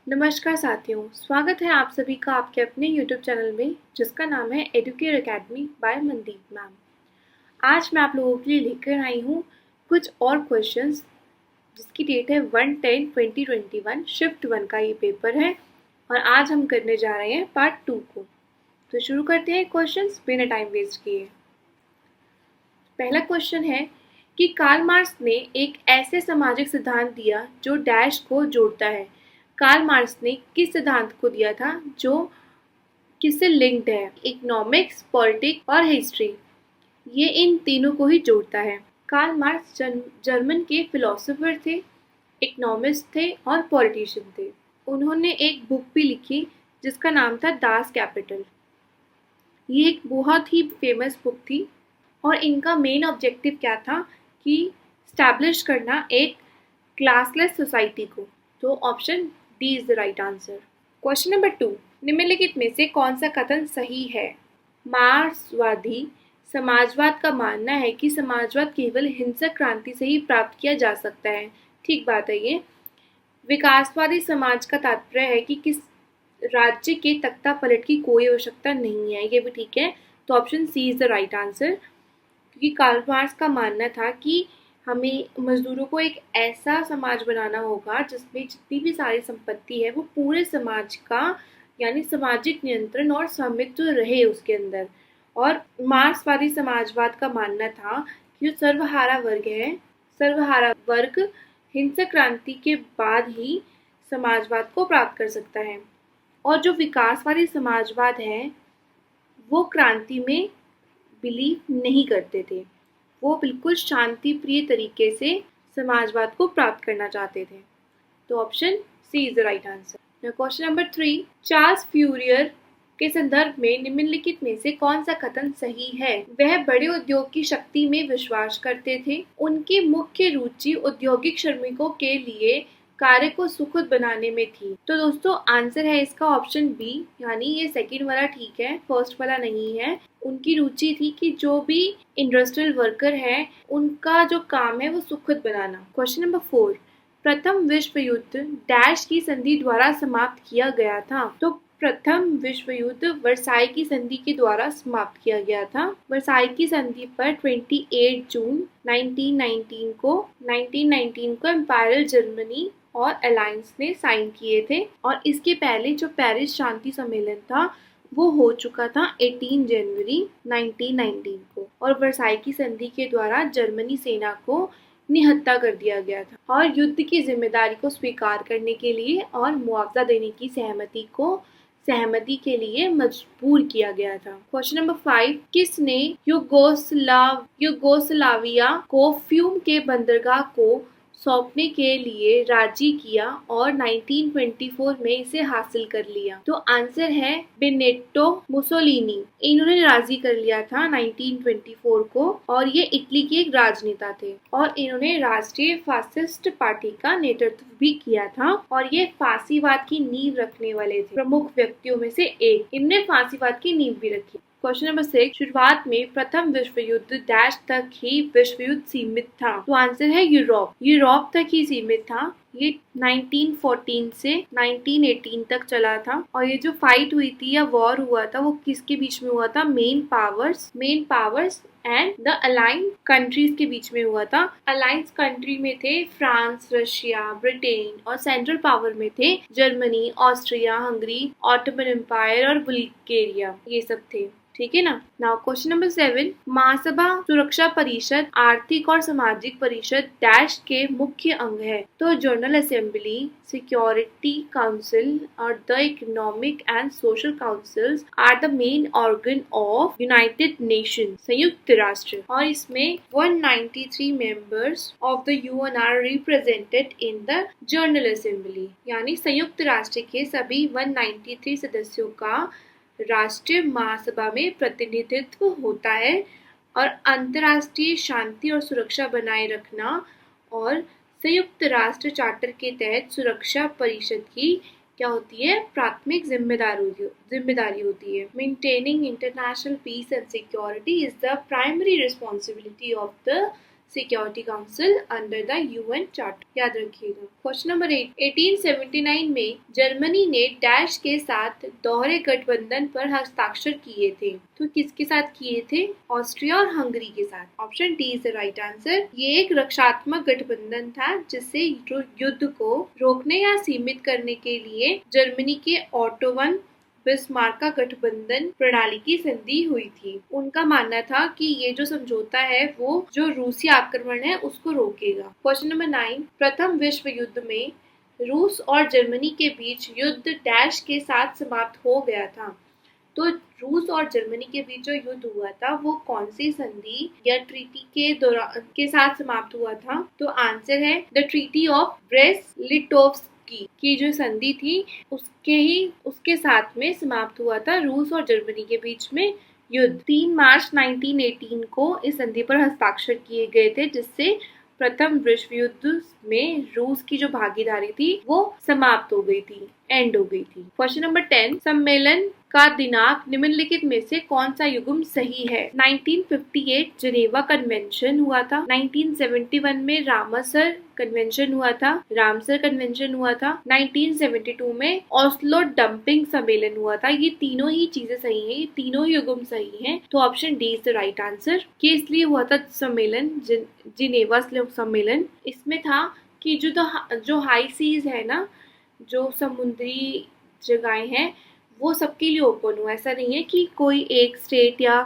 नमस्कार साथियों, स्वागत है आप सभी का आपके अपने YouTube चैनल में जिसका नाम है Educare academy by Mandeep ma'am. आज मैं आप लोगों के लिए लेकर आई हूँ कुछ और क्वेश्चंस जिसकी डेट है 1/10/2021। शिफ्ट 1 का ये पेपर है और आज हम करने जा रहे हैं पार्ट 2 को। तो शुरू करते हैं क्वेश्चंस बिना टाइम वेस्ट किए। पहला क्वेश्चन है कि कार्ल मार्क्स ने एक ऐसे सामाजिक सिद्धांत दिया जो डैश को जोड़ता है। कार्ल मार्क्स ने किस सिद्धांत को दिया था जो किससे लिंक्ड है? इकोनॉमिक्स, पॉलिटिक्स और हिस्ट्री, ये इन तीनों को ही जोड़ता है। कार्ल मार्क्स जर्मन के फिलोसोफर थे, इकोनॉमिस्ट थे और पॉलिटिशियन थे। उन्होंने एक बुक भी लिखी जिसका नाम था दास कैपिटल। ये एक बहुत ही फेमस बुक थी और इनका मेन ऑब्जेक्टिव क्या था कि स्टैब्लिश करना एक क्लासलेस सोसाइटी को। तो option D is the right answer. Question number 2, निम्नलिखित में से कौन सा कथन सही है? मार्क्सवादी समाजवाद का मानना है कि समाजवाद केवल हिंसक क्रांति से ही प्राप्त किया जा सकता है। ठीक बात है ये। विकासवादी समाज का तात्पर्य है कि किस राज्य के तख्ता पलट की कोई आवश्यकता नहीं है। ये भी ठीक है। तो option C is the right answer, क्योंकि कार्ल मार्क्स का मानना था कि हमें मजदूरों को एक ऐसा समाज बनाना होगा जिसमें जितनी भी सारी संपत्ति है वो पूरे समाज का यानी सामाजिक नियंत्रण और स्वामित्व रहे उसके अंदर। और मार्क्सवादी समाजवाद का मानना था कि जो सर्वहारा वर्ग है, सर्वहारा वर्ग हिंसक क्रांति के बाद ही समाजवाद को प्राप्त कर सकता है। और जो विकासवादी समाजवाद है वो क्रांति में बिलीव नहीं करते थे, वो बिल्कुल शांति प्रिय तरीके से समाजवाद को प्राप्त करना चाहते थे। तो option C is the right answer. Question number 3, Charles Fourier के संदर्भ में निम्नलिखित में से कौन सा कथन सही है? वह बड़े उद्योग की शक्ति में विश्वास करते थे। उनकी मुख्य रुचि औद्योगिक श्रमिकों के लिए कार्य को सुखद बनाने में थी। तो दोस्तों आंसर है इसका ऑप्शन बी, यानी ये सेकंड वाला ठीक है, फर्स्ट वाला नहीं है। उनकी रुचि थी कि जो भी इंडस्ट्रियल वर्कर है उनका जो काम है वो सुखद बनाना। क्वेश्चन नंबर 4, प्रथम विश्व युद्ध डैश की संधि द्वारा समाप्त किया गया था? तो प्रथम विश्व युद्ध वर्साई की संधि के द्वारा समाप्त किया गया था। वर्साई की संधि पर 28 जून 1919 को एम्पायरल जर्मनी और अलायंस ने साइन किए थे। और इसके पहले जो पेरिस शांति सम्मेलन था वो हो चुका था 18 जनवरी 1919 को। और वर्साई की संधि के द्वारा जर्मनी सेना को निहत्था कर दिया गया था और युद्ध की जिम्मेदारी को स्वीकार करने के लिए और मुआवजा देने की सहमति के लिए मजबूर किया गया था। क्वेश्चन नंबर 5, किसने युगोस्लाविया को फ्यूम के बंदरगाह को सौंपने के लिए राजी किया और 1924 में इसे हासिल कर लिया? तो आंसर है बेनेटो मुसोलिनी। इन्होंने राजी कर लिया था 1924 को और ये इटली के एक राजनेता थे और इन्होंने राष्ट्रीय फासिस्ट पार्टी का नेतृत्व भी किया था और ये फांसीवाद की नींव रखने वाले थे, प्रमुख व्यक्तियों में से एक। इन्होंने फांसीवाद की नींव भी रखी। क्वेश्चन नंबर 6, शुरुआत में प्रथम विश्व युद्ध डैश तक ही विश्व युद्ध सीमित था? तो आंसर है यूरोप तक ही सीमित था। ये 1914 से 1918 तक चला था और ये जो फाइट हुई थी या वॉर हुआ था वो किसके बीच में हुआ था? Main powers and the allied countries के बीच में हुआ था। अलायंस कंट्री में थे फ्रांस, रशिया, ब्रिटेन और सेंट्रल पावर में थे Germany, Austria, Hungary, Ottoman empire और बुल्गारिया, ये सब थे। ठीक है ना। नाउ क्वेश्चन नंबर 7, महासभा, सुरक्षा परिषद, आर्थिक और सामाजिक परिषद डैश के मुख्य अंग है? तो जनरल असेंबली, सिक्योरिटी काउंसिल और the economic and social councils are the main organ of united nation, संयुक्त राष्ट्र। और इसमें 193 members of the UN are represented in the general assembly, यानी संयुक्त राष्ट्र के सभी 193 सदस्यों का राष्ट्रीय महासभा में प्रतिनिधित्व होता है। और अंतर्राष्ट्रीय शांति और सुरक्षा बनाए रखना और संयुक्त राष्ट्र चार्टर के तहत सुरक्षा परिषद की क्या होती है? प्राथमिक जिम्मेदारी होती है। Maintaining international peace and security is the primary responsibility of the security council under the UN charter. याद रखिएगा। क्वेश्चन नंबर 8, 1879 में जर्मनी ने डैश के साथ दोहरे गठबंधन पर हस्ताक्षर किए थे। तो किसके साथ किए थे? ऑस्ट्रिया और हंगरी के साथ। Option D is the right answer. ये एक रक्षात्मक गठबंधन था जिससे युद्ध को रोकने या सीमित करने के लिए जर्मनी के ऑटोवन बिस्मार्क का गठबंधन प्रणाली की संधि हुई थी। उनका मानना था कि ये जो समझौता है वो जो रूसी आक्रमण है उसको रोकेगा। क्वेश्चन नंबर 9, प्रथम विश्व युद्ध में रूस और जर्मनी के बीच युद्ध डैश के साथ समाप्त हो गया था। तो रूस और जर्मनी के बीच जो युद्ध हुआ था वो कौन सी संधि या ट्रीटी के दौरान के साथ समाप्त हुआ था? तो आंसर है द ट्रीटी ऑफ ब्रेस्ट-लिटोव्स्क की जो संधि थी उसके साथ में समाप्त हुआ था रूस और जर्मनी के बीच में युद्ध। 3 मार्च 1918 को इस संधि पर हस्ताक्षर किए गए थे जिससे प्रथम विश्व युद्ध में रूस की जो भागीदारी थी वो समाप्त हो गई थी, एंड हो गई थी। क्वेश्चन नंबर 10, सम्मेलन का दिनांक निम्नलिखित में से कौन सा युग्म सही है? 1958 जिनेवा कन्वेंशन हुआ था, 1971 में रामसर कन्वेंशन हुआ था, 1972 में ऑस्लो डंपिंग सम्मेलन हुआ था। ये तीनों ही चीजें सही हैं, ये तीनों ही युग्म सही हैं। तो option D is the right answer. कि इसलिए हुआ था सम्मेलन जिनेवा सम्मेलन। इसमें था कि जो हाई सीज है ना, जो समुद्री जगहें हैं वो सबके लिए ओपन हुआ। ऐसा नहीं है कि कोई एक स्टेट या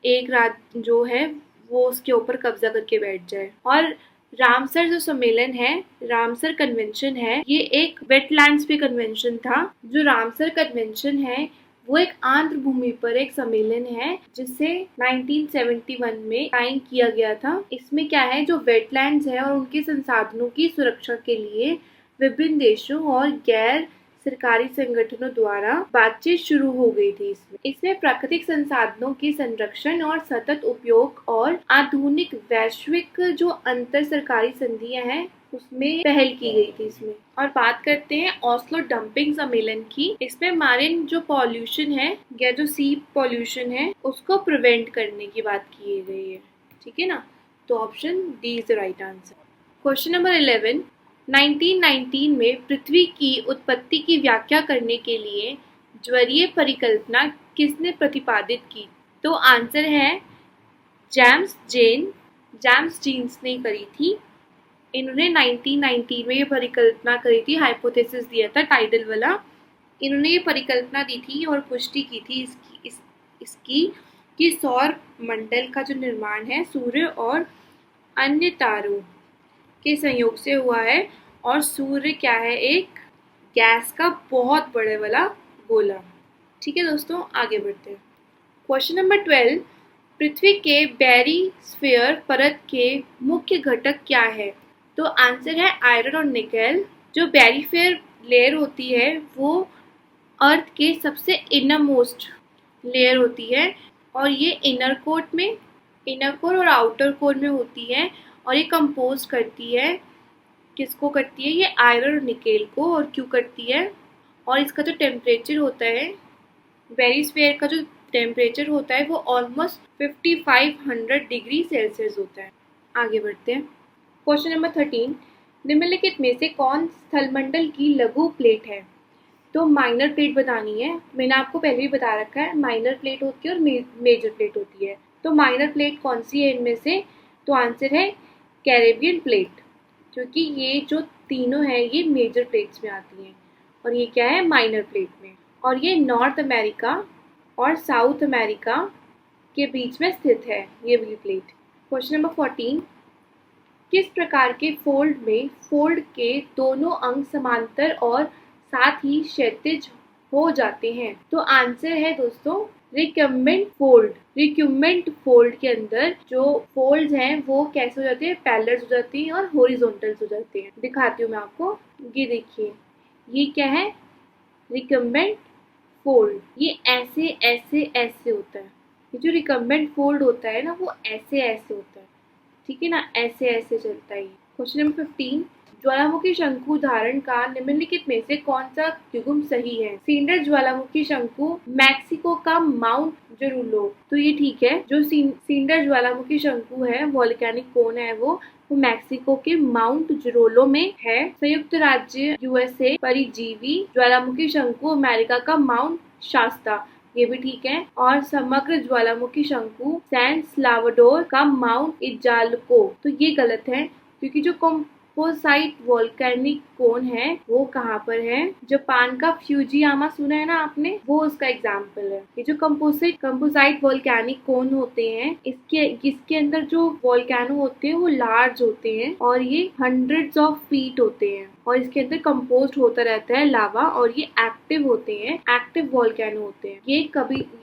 एक राज्य जो है वो उसके ऊपर कब्जा करके बैठ जाए। और रामसर जो सम्मेलन है, रामसर कन्वेंशन है, ये एक वेटलैंड्स पे कन्वेंशन था। जो रामसर कन्वेंशन है वो एक आंध्र भूमि पर एक सम्मेलन है जिसे 1971 में साइन किया गया था। इसमें क्या है, जो वेटलैंड्स है और उनके संसाधनों की सुरक्षा के लिए विभिन्न देशों और गैर सरकारी संगठनों द्वारा बातचीत शुरू हो गई थी। इसमें प्राकृतिक संसाधनों के संरक्षण और सतत उपयोग और आधुनिक वैश्विक जो अंतर सरकारी संधियां हैं उसमें पहल की गई थी इसमें। और बात करते हैं ऑस्लो डंपिंग सम्मेलन की। इसमें मारिन जो पॉल्यूशन है या जो सी पॉल्यूशन है उसको प्रिवेंट करने की बात की गई है। ठीक है ना, तो option D is the right answer. Question number 11, 1919 में पृथ्वी की उत्पत्ति की व्याख्या करने के लिए ज्वरीय परिकल्पना किसने प्रतिपादित की? तो आंसर है जेम्स जीन्स ने करी थी। इन्होंने 1919 में ये परिकल्पना करी थी, हाइपोथेसिस दिया था टाइडल वाला। इन्होंने ये परिकल्पना दी थी और पुष्टि की थी इसकी कि सौर मंडल का जो निर्माण है सूर्य और अन्य तारों के संयोग से हुआ है और सूर्य क्या है, एक गैस का बहुत बड़े वाला गोला। ठीक है दोस्तों, आगे बढ़ते हैं। क्वेश्चन नंबर 12, पृथ्वी के बैरिस्फीयर परत के मुख्य घटक क्या है? तो आंसर है आयरन और निकेल। जो बैरिस्फीयर लेयर होती है वो अर्थ के सबसे इनर मोस्ट लेयर होती है और ये इनर कोर और आउटर कोर में होती है और ये कंपोज करती है, किसको करती है? ये आयरन और निकेल को। और क्यों करती है? और इसका जो टेम्परेचर होता है, बैरिस्फीयर का जो टेम्परेचर होता है वो ऑलमोस्ट 5500 डिग्री सेल्सियस होता है। आगे बढ़ते हैं। क्वेश्चन नंबर 13, निम्नलिखित में से कौन स्थलमंडल की लघु प्लेट है? तो माइनर प्लेट बतानी है। मैंने आपको पहले भी बता रखा है, माइनर प्लेट होती है और मेजर प्लेट होती है। तो माइनर प्लेट कौन सी है इनमें से? तो आंसर है कैरेबियन प्लेट, क्योंकि ये जो तीनों है ये मेजर प्लेट्स में आती हैं और ये क्या है, माइनर प्लेट में। और ये नॉर्थ अमेरिका और साउथ अमेरिका के बीच में स्थित है ये वाली प्लेट। क्वेश्चन नंबर 14, किस प्रकार के फोल्ड में फोल्ड के दोनों अंग समांतर और साथ ही क्षैतिज हो जाते हैं? तो आंसर है दोस्तों रिकम्बेंट फोल्ड। रिकम्बेंट फोल्ड के अंदर जो फोल्ड्स हैं वो कैसे हो जाते हैं, पैरेलल हो जाती हैं और हॉरिजॉन्टल हो जाते हैं। दिखाती हूँ मैं आपको, ये देखिए, ये क्या है, रिकम्बेंट फोल्ड। ये ऐसे ऐसे ऐसे होता है। ये जो रिकम्बेंट फोल्ड होता है ना वो ऐसे ऐसे होता है, ठीक है ना, ऐसे ऐसे चलता है। क्वेश्चन नंबर 15, ज्वालामुखी शंकु उदाहरण का निम्नलिखित में से कौन सा युग्म सही है? सिलेंडर ज्वालामुखी शंकु मैक्सिको का माउंट जरूर लो। तो ये ठीक है। जो सिंडर ज्वालामुखी शंकु है, वॉल्केनिक कोन है, वो मैक्सिको के माउंट जुरोलो में है। संयुक्त राज्य यूएसए परिजीवी ज्वालामुखी शंकु अमेरिका का माउंट शास्ता, ये भी ठीक है। और समग्र ज्वालामुखी शंकु सैन स्लावडोर का माउंट इजाल्को, तो ये गलत है क्योंकि जो कंपोसाइट वोल्केनिक कोन है वो कहाँ पर है? जापान का फ्यूजियामा सुना है ना आपने, वो उसका एग्जाम्पल है। ये जो कंपोसाइट वोल्केनिक कोन होते हैं, इसके अंदर जो वोल्केनो होते हैं वो लार्ज होते हैं और ये हंड्रेड्स ऑफ फीट होते हैं और इसके अंदर कंपोस्ट होता रहता है लावा, और ये एक्टिव होते हैं, एक्टिव वोल्केनो होते हैं।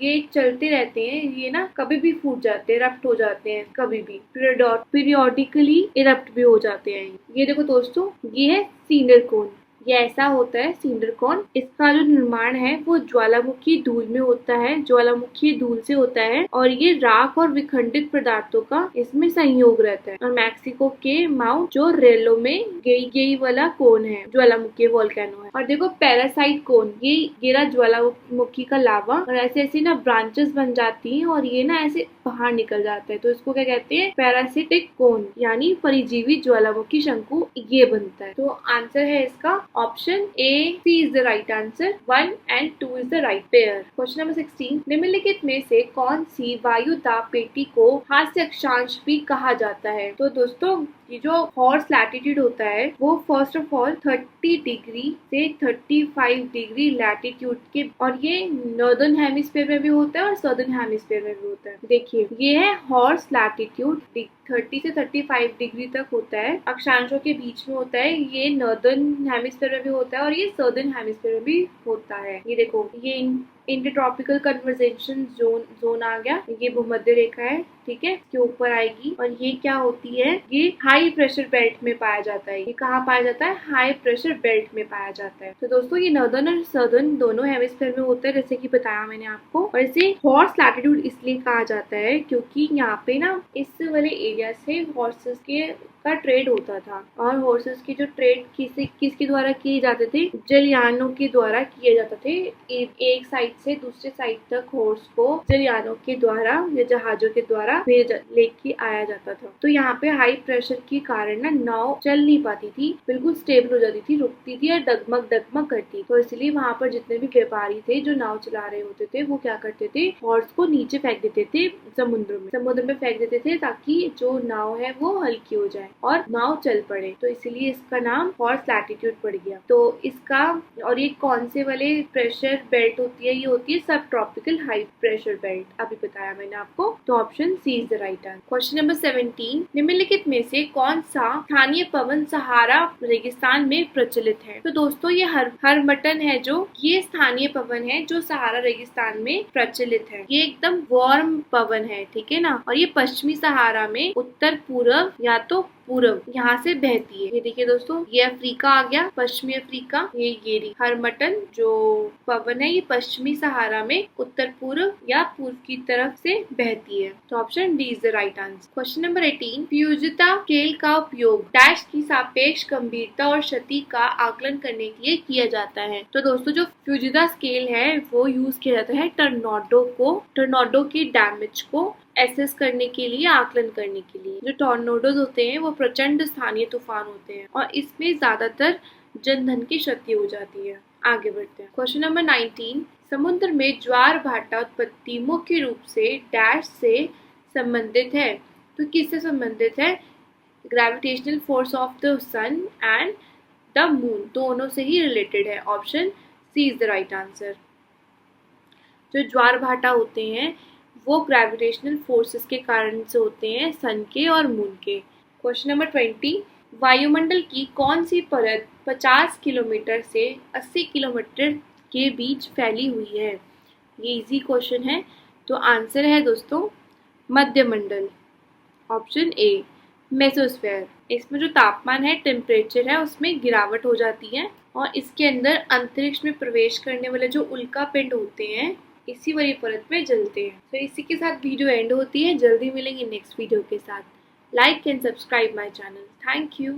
ये चलते रहते हैं, ये ना कभी भी फूट जाते हैं, इरप्ट हो जाते हैं, कभी भी पीरियोडिकली इरप्ट भी हो जाते हैं। ये देखो दोस्तों, ये है सिंडर कोन। ये ऐसा होता है सिंडर कोन। इसका जो निर्माण है वो ज्वालामुखी धूल में होता है, ज्वालामुखी धूल से होता है और ये राख और विखंडित पदार्थों का इसमें संयोग रहता है। और मैक्सिको के माउंट जो रेलो में यही वाला कोन है, ज्वालामुखी वोल्केनो है। और देखो पैरासाइट कोन, ये गिरा ज्वालामुखी का लावा और ऐसे ऐसे ना ब्रांचेस बन जाती हैं और ये ना ऐसे बाहर निकल जाता है, तो इसको क्या कहते हैं? पैरासिटिक कोन, यानी परिजीवी ज्वालामुखी शंकु ये बनता है। तो आंसर है इसका option A, C is the right answer. 1 and 2 is the right pair. Question number 16, निम्नलिखित में से कौन सी वायु दाब पेटी को हास्य अक्षांश भी कहा जाता है? तो दोस्तों, ये जो हॉर्स लैटिट्यूड होता है वो फर्स्ट ऑफ ऑल 30 डिग्री से 35 डिग्री लैटिट्यूड के, और ये नॉर्दर्न हेमिस्फीयर में भी होता है और सदर्न हेमिस्फीयर में भी होता है। देखिए, ये है हॉर्स लैटिट्यूड, 30 से 35 डिग्री तक होता है, अक्षांशों के बीच में होता है। ये नॉर्दर्न हेमिस्फीयर में भी होता है और ये सदर्न हेमिस्फीयर में भी होता है। ये देखो, ये इंटरट्रॉपिकल कन्वर्जेशन जोन आ गया, ये भूमध्य रेखा है, ठीक है, इसके ऊपर आएगी। और ये क्या होती है? ये हाई प्रेशर बेल्ट में पाया जाता है। ये कहाँ पाया जाता है? हाई प्रेशर बेल्ट में पाया जाता है। तो दोस्तों, ये नॉर्दर्न और सदर्न दोनों हेमिस्फीयर में होता है, जैसे कि बताया मैंने आपको। और इसे हॉर्स लैटिट्यूड इसलिए कहा जाता है क्योंकि यहाँ पे ना इस वाले एरिया से हॉर्सेस का ट्रेड होता था, और हॉर्सेस की जो ट्रेड किसके द्वारा किए जाते थे? जलयानों के द्वारा किए जाते थे। एक साइड से दूसरे साइड तक हॉर्स को जलयानों के द्वारा या जहाजों के द्वारा लेके आया जाता था। तो यहाँ पे हाई प्रेशर के कारण ना नाव चल नहीं पाती थी, बिल्कुल स्टेबल हो जाती थी, रुकती थी और डगमग करती। तो इसलिए वहाँ पर जितने भी व्यापारी थे जो नाव चला रहे होते थे वो क्या करते थे? हॉर्स को नीचे फेंक देते थे, समुद्र में फेंक देते थे, ताकि जो नाव है वो हल्की हो जाए और नाव चल पड़े। तो इसलिए इसका नाम हॉर्स लैटिट्यूड पड़ गया। तो इसका, और ये कौन से वाले प्रेशर बेल्ट होती है? ये होती है सब ट्रॉपिकल हाई प्रेशर बेल्ट, अभी बताया मैंने आपको। तो option C is the right answer. Question number 17, निम्नलिखित में से कौन सा स्थानीय पवन सहारा रेगिस्तान में प्रचलित है? तो दोस्तों, ये हरमटन है, जो ये स्थानीय पवन है जो सहारा रेगिस्तान में प्रचलित है। ये एकदम वार्म पवन है, ठीक है ना। और ये पश्चिमी सहारा में उत्तर पूर्व या तो पूर्व यहाँ से बहती है। ये देखिए दोस्तों, ये अफ्रीका आ गया, पश्चिमी अफ्रीका। ये हरमटन जो पवन है ये पश्चिमी सहारा में उत्तर पूर्व या पूर्व की तरफ से बहती है। तो option D is the right answer. Question number 18, Fujita scale का उपयोग डैश की सापेक्ष गंभीरता और क्षति का आकलन करने के लिए किया जाता है? तो दोस्तों, जो फ्यूजिता स्केल है वो यूज किया जाता है टर्नाडो की डैमेज को एसेस करने के लिए, आकलन करने के लिए। जो टॉर्नेडोज होते हैं वो प्रचंड स्थानीय तूफान होते हैं और इसमें ज्यादातर जनधन की क्षति हो जाती है। आगे बढ़ते हैं। क्वेश्चन नंबर 19, समुद्र में ज्वार भाटा उत्पत्ति मुख्य रूप से डैश से संबंधित है? तो किससे संबंधित है? Gravitational force of the sun and the moon, दोनों से ही रिलेटेड है। Option C is the right answer. जो ज्वार भाटा होते हैं वो ग्रेविटेशनल फोर्सेस के कारण से होते हैं, सन के और मून के। क्वेश्चन नंबर 20, वायुमंडल की कौन सी परत 50 किलोमीटर से 80 किलोमीटर के बीच फैली हुई है? ये इजी क्वेश्चन है। तो आंसर है दोस्तों मध्यमंडल, ऑप्शन ए, मेसोस्फेयर। इसमें जो तापमान है, टेम्परेचर है, उसमें गिरावट हो जाती है और इसके अंदर अंतरिक्ष में प्रवेश करने वाले जो उल्का पिंड होते हैं इसी वाली परत में जलते हैं। तो इसी के साथ वीडियो एंड होती है। जल्दी मिलेंगे नेक्स्ट वीडियो के साथ। Like and subscribe my channel. Thank you.